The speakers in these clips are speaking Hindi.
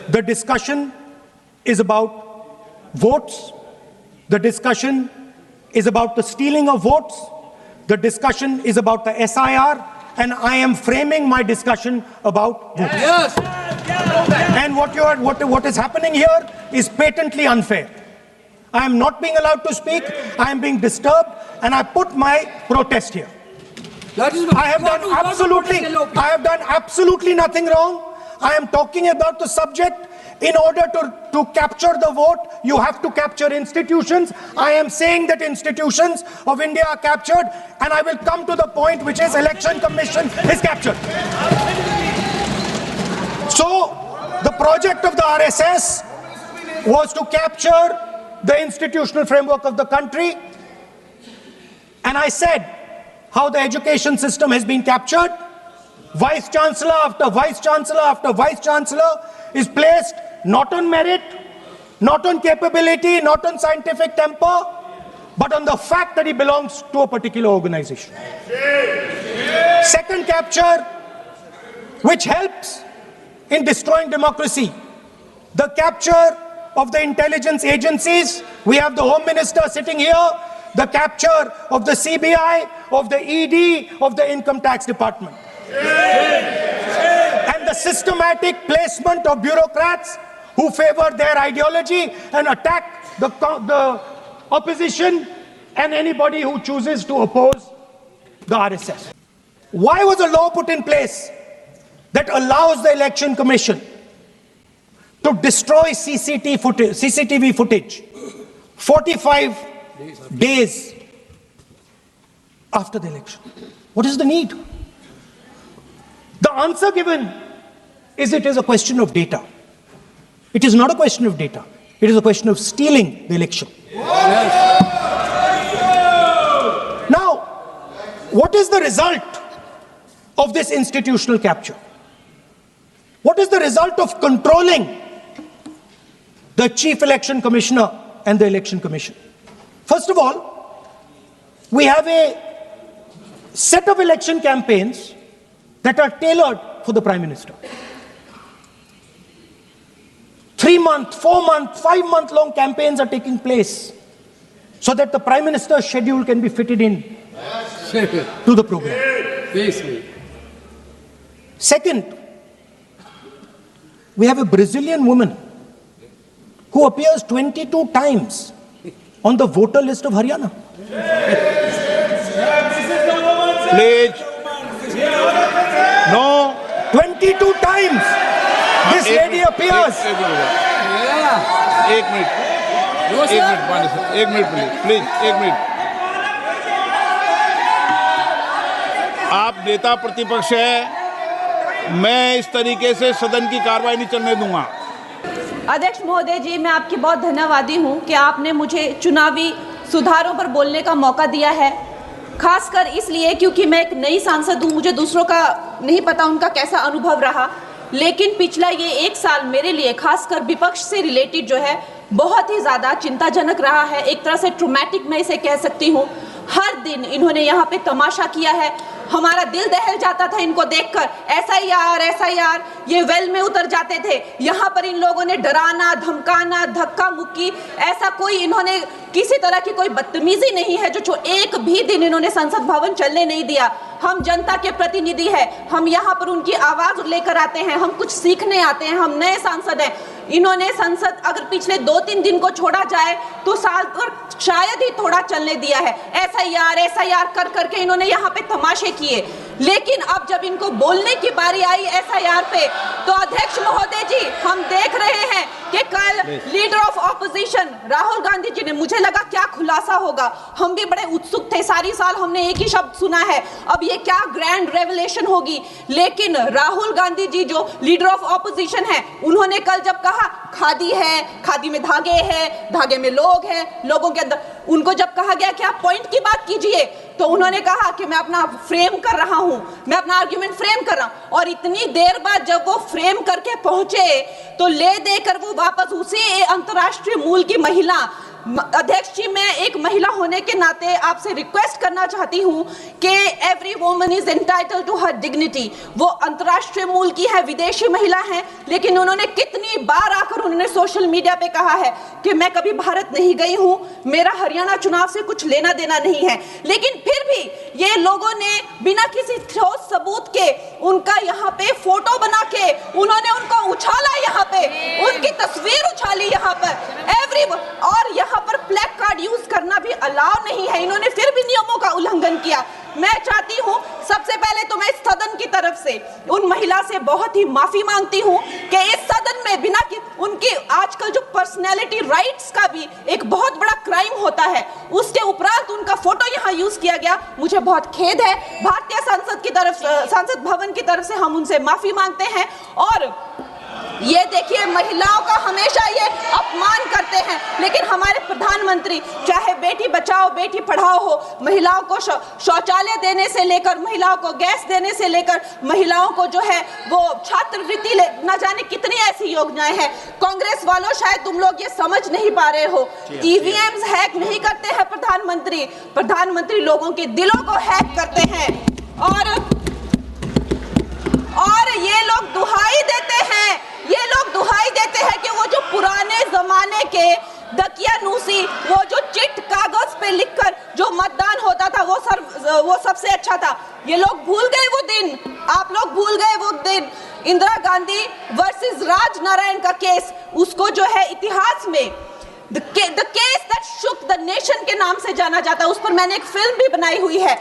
The discussion is about votes. The discussion is about the stealing of votes. The discussion is about the SIR. And I am framing my discussion about votes. Yes. And what is happening here is patently unfair. I am not being allowed to speak. I am being disturbed, and I put my protest here. I have done absolutely nothing wrong. I am talking about the subject. In order to capture the vote, you have to capture institutions. I am saying that institutions of India are captured, and I will come to the point, which is Election Commission is captured. So the project of the RSS was to capture the institutional framework of the country, and I said how the education system has been captured. Vice Chancellor after Vice Chancellor after Vice Chancellor is placed not on merit, not on capability, not on scientific temper, but on the fact that he belongs to a particular organization. Second capture, which helps in destroying democracy, the capture of the intelligence agencies. We have the Home Minister sitting here, the capture of the CBI, of the ED, of the Income Tax Department. And the systematic placement of bureaucrats who favor their ideology and attack the opposition and anybody who chooses to oppose the RSS. Why was a law put in place that allows the Election Commission to destroy CCTV footage 45 days after the election? What is the need? The answer given is it is a question of data. It is not a question of data. It is a question of stealing the election. Yes. Now, what is the result of this institutional capture? What is the result of controlling the Chief Election Commissioner and the Election Commission? First of all, we have a set of election campaigns that are tailored for the Prime Minister. 3-month, 4-month, 5-month long campaigns are taking place so that the Prime Minister's schedule can be fitted in to the program. Second, we have a Brazilian woman who appears 22 times on the voter list of Haryana. Please. No. 22 times this lady appears. एक मिनट प्लीज एक मिनट। आप नेता प्रतिपक्ष है, मैं इस तरीके से सदन की कार्रवाई नहीं चलने दूंगा। अध्यक्ष महोदय जी, मैं आपकी बहुत धन्यवादी हूं कि आपने मुझे चुनावी सुधारों पर बोलने का मौका दिया है, खासकर इसलिए क्योंकि मैं एक नई सांसद हूं, मुझे दूसरों का नहीं पता उनका कैसा अनुभव रहा, लेकिन पिछला ये 1 साल मेरे लिए खासकर विपक्ष से रिलेटेड जो है बहुत ही ज़्यादा चिंताजनक रहा है। एक तरह से ट्रॉमेटिक मैं इसे कह सकती हूँ। हर दिन इन्होंने यहाँ पे तमाशा किया है, हमारा दिल दहल जाता था इनको देखकर। SIR ये वेल में उतर जाते थे। यहाँ पर इन लोगों ने डराना, धमकाना, धक्का मुक्की, ऐसा कोई इन्होंने किसी तरह की कोई बदतमीजी नहीं है जो एक भी दिन इन्होंने संसद भवन चलने नहीं दिया। हम जनता के प्रतिनिधि हैं, हम यहाँ पर उनकी आवाज लेकर आते हैं, हम कुछ सीखने आते हैं, हम नए सांसद हैं। इन्होंने संसद अगर पिछले 2-3 दिन को छोड़ा जाए तो साल पर शायद ही थोड़ा चलने दिया है। SIR कर करके इन्होंने यहाँ पे तमाशे किए, लेकिन अब जब इनको बोलने की बारी आई SIR पे, तो अध्यक्ष महोदय जी हम देख रहे हैं कि कल leader of opposition Rahul Gandhi ji ने, मुझे लगा क्या खुलासा होगा, हम भी बड़े उत्सुक थे, सारी साल हमने एक ही शब्द सुना है, अब ये क्या ग्रैंड रेवलेशन होगी। लेकिन राहुल गांधी जी जो लीडर ऑफ ऑपोजिशन है, उन्होंने कल जब कहा खादी है, खादी में धागे हैं, धागे में लोग हैं, लोगों के अंदर, उनको जब कहा गया कि आप पॉइंट की बात कीजिए, तो उन्होंने कहा कि मैं अपना फ्रेम कर रहा हूं, मैं अपना आर्ग्यूमेंट फ्रेम कर रहा हूं। और इतनी देर बाद जब वो फ्रेम करके पहुंचे तो ले देकर वो वापस उसी अंतर्राष्ट्रीय मूल की महिला अध्यक्ष जी, मैं एक महिला होने के नाते आपसे रिक्वेस्ट करना चाहती हूं कि every woman is entitled to her dignity. वो अंतर्राष्ट्रीय मूल की है, विदेशी महिला है, लेकिन उन्होंने कितनी बार आकर उन्होंने सोशल मीडिया पे कहा है कि मैं कभी भारत नहीं गई हूं, मेरा हरियाणा चुनाव से कुछ लेना देना नहीं है। लेकिन फिर भी ये लोगों ने बिना किसी ठोस सबूत के उनका यहाँ पे फोटो बना के उन्होंने उनको उछाला, यहाँ पे उनकी तस्वीर उछाली यहाँ पर और यहाँ पर प्लेक कार्ड यूज करना भी अलाउ नहीं है। इन्होंने फिर भी नियमों का उल्लंघन किया। मैं चाहती हूँ सबसे पहले तो मैं इस सदन की तरफ से उन महिला से बहुत ही माफी मांगती हूँ कि इस सदन में बिना कि उनकी आजकल जो पर्सनैलिटी राइट्स का भी एक बहुत बड़ा क्राइम होता है, उसके उपरांत उनका फोटो यहाँ यूज किया गया। मुझे बहुत खेद है। भारतीय संसद भवन की तरफ से हम उनसे माफी मांगते हैं। और ये देखिए, महिलाओं का हमेशा ये अपमान करते हैं, लेकिन हमारे प्रधानमंत्री चाहे बेटी बचाओ बेटी पढ़ाओ हो, महिलाओं को शौचालय देने से लेकर, महिलाओं को गैस देने से लेकर, महिलाओं को जो है वो छात्रवृत्ति न जाने कितनी ऐसी योजनाएं हैं। कांग्रेस वालों, शायद तुम लोग ये समझ नहीं पा रहे हो, ईवीएम्स हैक नहीं करते हैं प्रधानमंत्री लोगों के दिलों को हैक करते हैं। और ये लोग दुहाई देते हैं कि वो जो पुराने जमाने के दकियानूसी, वो जो चिट कागज पे लिखकर जो मतदान होता था वो सबसे अच्छा था। ये लोग भूल गए वो दिन, आप लोग भूल गए वो दिन। इंदिरा गांधी वर्सेस राज नारायण का केस, उसको जो है इतिहास में the case that shook the nation के नाम से जाना जाता है। उस पर मैंने एक फिल्म भी बनाई हुई है।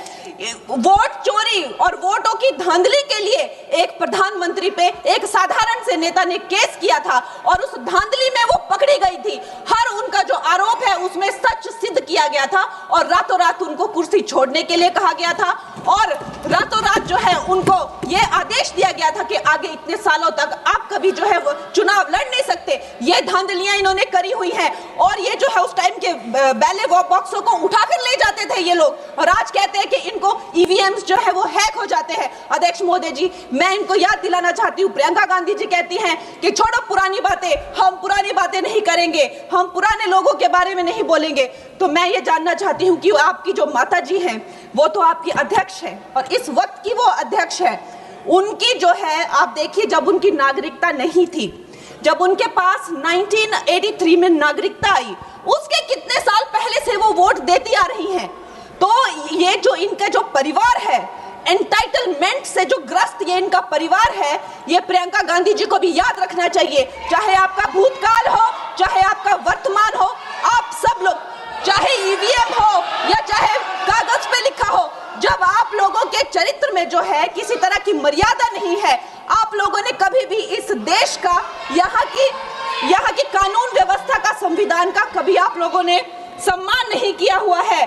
वोट चोरी और वोटों की धांधली के लिए एक प्रधानमंत्री पे एक साधारण से नेता ने केस किया था और उस धांधली में वो पकड़ी गई थी। हर उनका जो आरोप है उसमें सच सिद्ध किया गया था और रातों रात उनको कुर्सी छोड़ने के लिए कहा गया था और रातों रात जो है उनको ये आदेश दिया गया था कि आगे इतने सालों तक आप कभी जो है वो चुनाव लड़ नहीं सकते। ये धांधलियां इन्होंने करी हुई हैं और ये जो है उस टाइम के बैलेट बॉक्सों को उठाकर ले जाते थे ये लोग और आज कहते हैं कि इनको ईवीएम्स जो है वो हैक हो जाते हैं। अध्यक्ष महोदय जी, मैं इनको याद दिलाना चाहती हूँ, प्रियंका गांधी जी कहती हैं कि छोड़ो पुरानी बातें, हम पुरानी बातें नहीं करेंगे, हम पुराने लोगों के बारे में नहीं बोलेंगे। तो मैं ये जानना चाहती हूँ कि आपकी जो माता जी हैं वो तो आपकी अध्यक्ष है और इस वक्त की वो अध्यक्ष है। उनकी जो है आप देखिए, जब उनकी नागरिकता नहीं थी, जब उनके पास 1983 में नागरिकता आई, उसके कितने साल पहले से वो वोट देती आ रही हैं। तो ये जो इनका जो परिवार है, एंटाइटलमेंट से जो ग्रस्त ये इनका परिवार है, ये प्रियंका गांधी जी को भी याद रखना चाहिए। चाहे आपका भूतकाल हो, चाहे आपका वर्तमान हो, आप सब लोग, चाहे ईवीएम हो या चाहे कागज पे लिखा हो, जब आप लोगों के चरित्र में जो है किसी तरह की मर्यादा नहीं है, आप लोगों ने कभी भी इस देश का, यहाँ की कानून व्यवस्था का, संविधान का कभी आप लोगों ने सम्मान नहीं किया हुआ है।